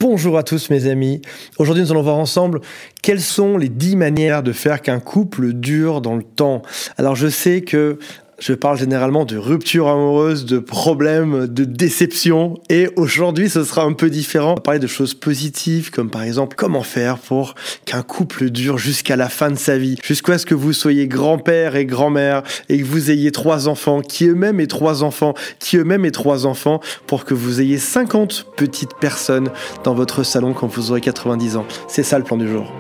Bonjour à tous mes amis, aujourd'hui nous allons voir ensemble quelles sont les 10 manières de faire qu'un couple dure dans le temps. Alors je sais que je parle généralement de rupture amoureuse, de problèmes, de déception et aujourd'hui ce sera un peu différent. On va parler de choses positives comme par exemple comment faire pour qu'un couple dure jusqu'à la fin de sa vie, jusqu'à ce que vous soyez grand-père et grand-mère et que vous ayez 3 enfants, qui eux-mêmes aient 3 enfants, qui eux-mêmes aient 3 enfants pour que vous ayez 50 petites personnes dans votre salon quand vous aurez 90 ans. C'est ça le plan du jour.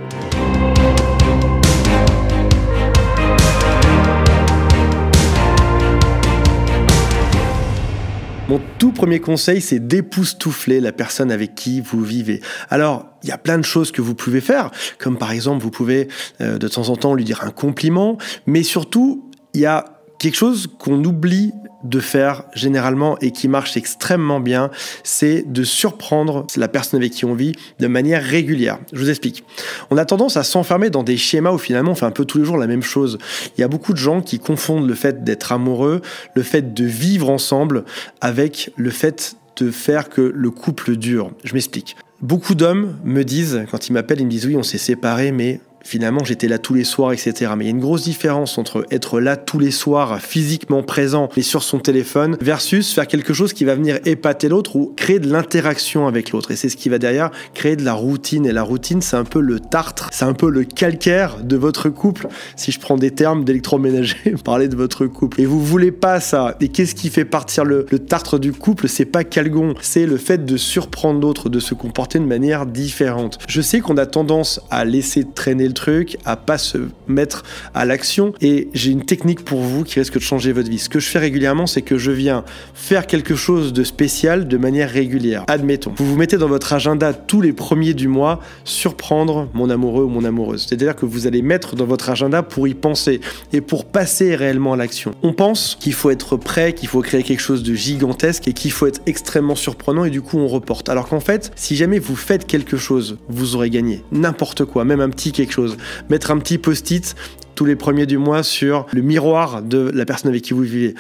Mon tout premier conseil, c'est d'époustoufler la personne avec qui vous vivez. Alors, il y a plein de choses que vous pouvez faire, comme par exemple, vous pouvez de temps en temps lui dire un compliment, mais surtout, il y a quelque chose qu'on oublie de faire généralement et qui marche extrêmement bien, c'est de surprendre la personne avec qui on vit de manière régulière. Je vous explique. On a tendance à s'enfermer dans des schémas où finalement on fait un peu tous les jours la même chose. Il y a beaucoup de gens qui confondent le fait d'être amoureux, le fait de vivre ensemble avec le fait de faire que le couple dure. Je m'explique. Beaucoup d'hommes me disent, quand ils m'appellent, ils me disent oui, on s'est séparés, mais finalement, j'étais là tous les soirs, etc. Mais il y a une grosse différence entre être là tous les soirs, physiquement présent, mais sur son téléphone, versus faire quelque chose qui va venir épater l'autre ou créer de l'interaction avec l'autre. Et c'est ce qui va derrière créer de la routine. Et la routine, c'est un peu le tartre, c'est un peu le calcaire de votre couple. Si je prends des termes d'électroménager, parler de votre couple. Et vous voulez pas ça. Et qu'est-ce qui fait partir le tartre du couple? C'est pas calgon, c'est le fait de surprendre l'autre, de se comporter de manière différente. Je sais qu'on a tendance à laisser traîner le truc, à pas se mettre à l'action et j'ai une technique pour vous qui risque de changer votre vie. Ce que je fais régulièrement, c'est que je viens faire quelque chose de spécial de manière régulière. Admettons, vous vous mettez dans votre agenda tous les premiers du mois, surprendre mon amoureux ou mon amoureuse. C'est-à-dire que vous allez mettre dans votre agenda pour y penser et pour passer réellement à l'action. On pense qu'il faut être prêt, qu'il faut créer quelque chose de gigantesque et qu'il faut être extrêmement surprenant et du coup on reporte. Alors qu'en fait, si jamais vous faites quelque chose, vous aurez gagné. N'importe quoi, même un petit quelque chose. Mettre un petit post-it tous les premiers du mois sur le miroir de la personne avec qui vous vivez.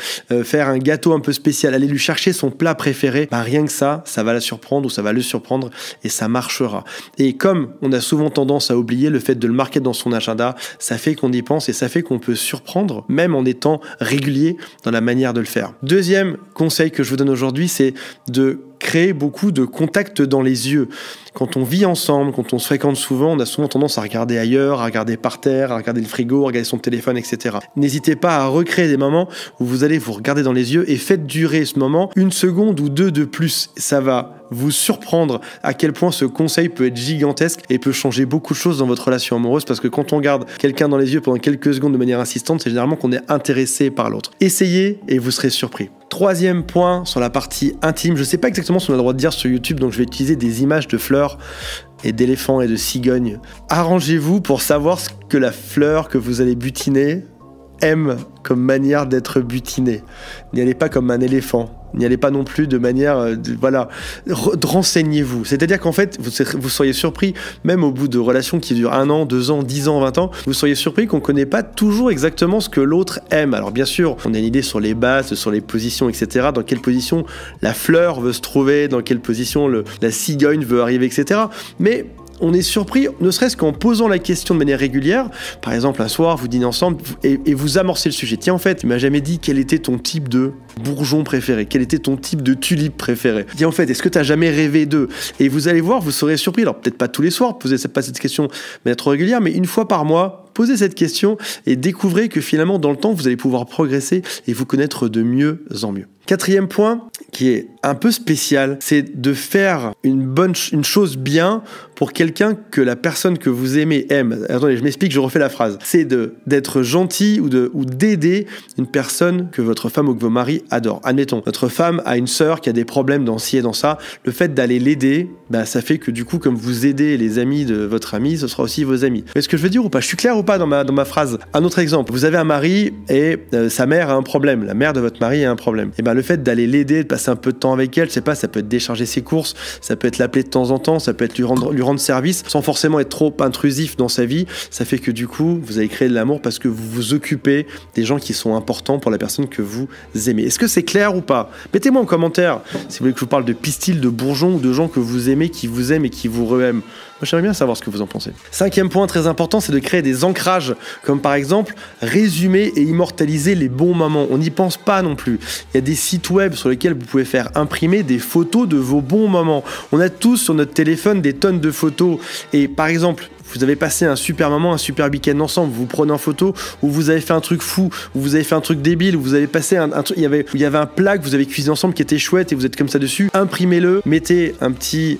Faire un gâteau un peu spécial, aller lui chercher son plat préféré, rien que ça va la surprendre ou ça va le surprendre et ça marchera. Et comme on a souvent tendance à oublier le fait de le marquer dans son agenda, ça fait qu'on y pense et ça fait qu'on peut surprendre même en étant régulier dans la manière de le faire. Deuxième conseil que je vous donne aujourd'hui, c'est de créer beaucoup de contacts dans les yeux. Quand on vit ensemble, quand on se fréquente souvent, on a souvent tendance à regarder ailleurs, à regarder par terre, à regarder le frigo, à regarder son téléphone, etc. N'hésitez pas à recréer des moments où vous allez vous regarder dans les yeux et faites durer ce moment 1 seconde ou 2 de plus. Ça va vous surprendre à quel point ce conseil peut être gigantesque et peut changer beaucoup de choses dans votre relation amoureuse parce que quand on regarde quelqu'un dans les yeux pendant quelques secondes de manière insistante, c'est généralement qu'on est intéressé par l'autre. Essayez et vous serez surpris. Troisième point sur la partie intime, je ne sais pas exactement ce qu'on a le droit de dire sur YouTube, donc je vais utiliser des images de fleurs et d'éléphants et de cigognes. Arrangez-vous pour savoir ce que la fleur que vous allez butiner aime comme manière d'être butinée. N'y allez pas comme un éléphant. N'y allez pas non plus de manière... renseignez-vous. C'est-à-dire qu'en fait, vous seriez surpris, même au bout de relations qui durent 1 an, 2 ans, 10 ans, 20 ans, vous seriez surpris qu'on ne connaît pas toujours exactement ce que l'autre aime. Alors bien sûr, on a une idée sur les bases, sur les positions, etc. Dans quelle position la fleur veut se trouver, dans quelle position la cigogne veut arriver, etc. Mais on est surpris, ne serait-ce qu'en posant la question de manière régulière. Par exemple, un soir, vous dînez ensemble et vous amorcez le sujet. Tiens, en fait, tu m'as jamais dit quel était ton type de bourgeon préféré, quel était ton type de tulipe préféré. Tiens, en fait, est-ce que tu as jamais rêvé d'eux? Et vous allez voir, vous serez surpris. Alors, peut-être pas tous les soirs, posez pas cette question de manière trop régulière, mais 1 fois par mois, posez cette question et découvrez que finalement, dans le temps, vous allez pouvoir progresser et vous connaître de mieux en mieux. 4e point, qui est un peu spécial, c'est de faire une chose bien pour quelqu'un que la personne que vous aimez aime. Attendez, je m'explique, je refais la phrase. C'est d'être gentil ou d'aider une personne que votre femme ou que vos maris adorent. Admettons, votre femme a une sœur qui a des problèmes dans ci et dans ça. Le fait d'aller l'aider, ça fait que du coup, comme vous aidez les amis de votre ami, ce sera aussi vos amis. Est-ce que je veux dire ou pas? Je suis clair ou ou pas dans ma phrase? Un autre exemple, vous avez un mari et sa mère a un problème, la mère de votre mari a un problème. Et ben le fait d'aller l'aider, de passer un peu de temps avec elle, je sais pas, ça peut être décharger ses courses, ça peut être l'appeler de temps en temps, ça peut être lui rendre service sans forcément être trop intrusif dans sa vie. Ça fait que du coup, vous avez créé de l'amour parce que vous vous occupez des gens qui sont importants pour la personne que vous aimez. Est-ce que c'est clair ou pas? Mettez-moi en commentaire si vous voulez que je vous parle de pistils, de bourgeons ou de gens que vous aimez, qui vous aiment et qui vous re-aiment. Moi, j'aimerais bien savoir ce que vous en pensez. 5e point très important, c'est de créer des ancrages, comme par exemple résumer et immortaliser les bons moments. On n'y pense pas non plus. Il y a des sites web sur lesquels vous pouvez faire imprimer des photos de vos bons moments. On a tous sur notre téléphone des tonnes de photos. Et par exemple, vous avez passé un super moment, un super week-end ensemble, vous prenez en photo, ou vous avez fait un truc fou, ou vous avez fait un truc débile, ou vous avez passé un truc, il y avait un plat que vous avez cuisiné ensemble qui était chouette et vous êtes comme ça dessus, imprimez-le, mettez un petit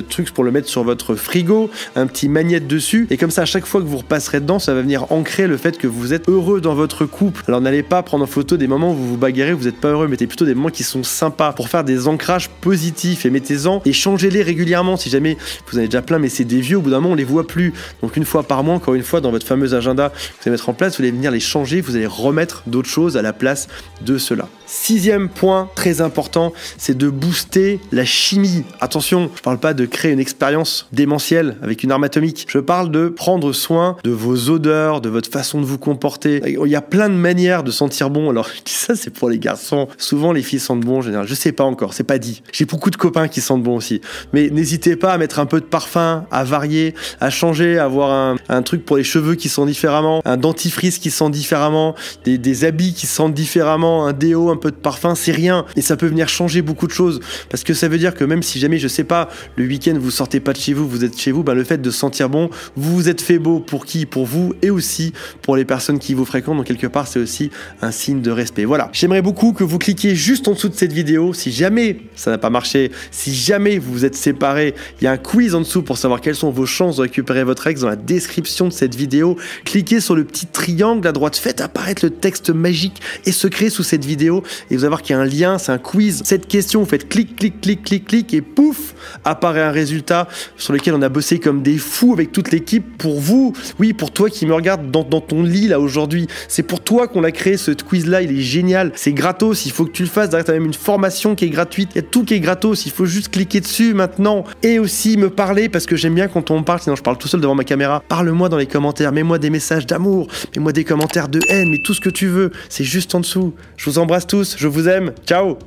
truc pour le mettre sur votre frigo, un petit magnète dessus, et comme ça à chaque fois que vous repasserez dedans, ça va venir ancrer le fait que vous êtes heureux dans votre couple. Alors n'allez pas prendre en photo des moments où vous vous bagarrez, vous n'êtes pas heureux, mettez plutôt des moments qui sont sympas pour faire des ancrages positifs et mettez-en et changez-les régulièrement. Si jamais vous en avez déjà plein mais c'est des vieux, au bout d'un moment on les voit plus. Donc une fois par mois, encore une fois, dans votre fameux agenda que vous allez mettre en place, vous allez venir les changer, vous allez remettre d'autres choses à la place de cela. 6e point très important, c'est de booster la chimie. Attention, je ne parle pas de créer une expérience démentielle avec une arme atomique. Je parle de prendre soin de vos odeurs, de votre façon de vous comporter. Il y a plein de manières de sentir bon. Alors, je dis ça, c'est pour les garçons. Souvent, les filles sentent bon en général. Je sais pas encore, c'est pas dit. J'ai beaucoup de copains qui sentent bon aussi. Mais n'hésitez pas à mettre un peu de parfum, à varier, à changer, à avoir un truc pour les cheveux qui sent différemment, un dentifrice qui sent différemment, des habits qui sentent différemment, un déo, un peu de parfum, c'est rien. Et ça peut venir changer beaucoup de choses. Parce que ça veut dire que même si jamais, je sais pas, le week-end vous sortez pas de chez vous, vous êtes chez vous, ben le fait de sentir bon, vous vous êtes fait beau pour qui? Pour vous et aussi pour les personnes qui vous fréquentent. Donc quelque part, c'est aussi un signe de respect. Voilà. J'aimerais beaucoup que vous cliquiez juste en dessous de cette vidéo. Si jamais ça n'a pas marché, si jamais vous vous êtes séparés, il y a un quiz en dessous pour savoir quelles sont vos chances de récupérer votre ex dans la description de cette vidéo. Cliquez sur le petit triangle à droite, faites apparaître le texte magique et secret sous cette vidéo et vous allez voir qu'il y a un lien, c'est un quiz. Cette question, vous faites clic, clic, clic, clic, clic et pouf, apparaît un résultat sur lequel on a bossé comme des fous avec toute l'équipe pour vous. Oui, pour toi qui me regarde dans ton lit là aujourd'hui. C'est pour toi qu'on l'a créé ce quiz là, il est génial. C'est gratos, il faut que tu le fasses. Derrière, tu as même une formation qui est gratuite. Il y a tout qui est gratos, il faut juste cliquer dessus maintenant. Et aussi me parler parce que j'aime bien quand on me parle, sinon je parle tout seul devant ma caméra. Parle-moi dans les commentaires, mets-moi des messages d'amour, mets-moi des commentaires de haine, mais tout ce que tu veux, c'est juste en dessous. Je vous embrasse tous, je vous aime, ciao!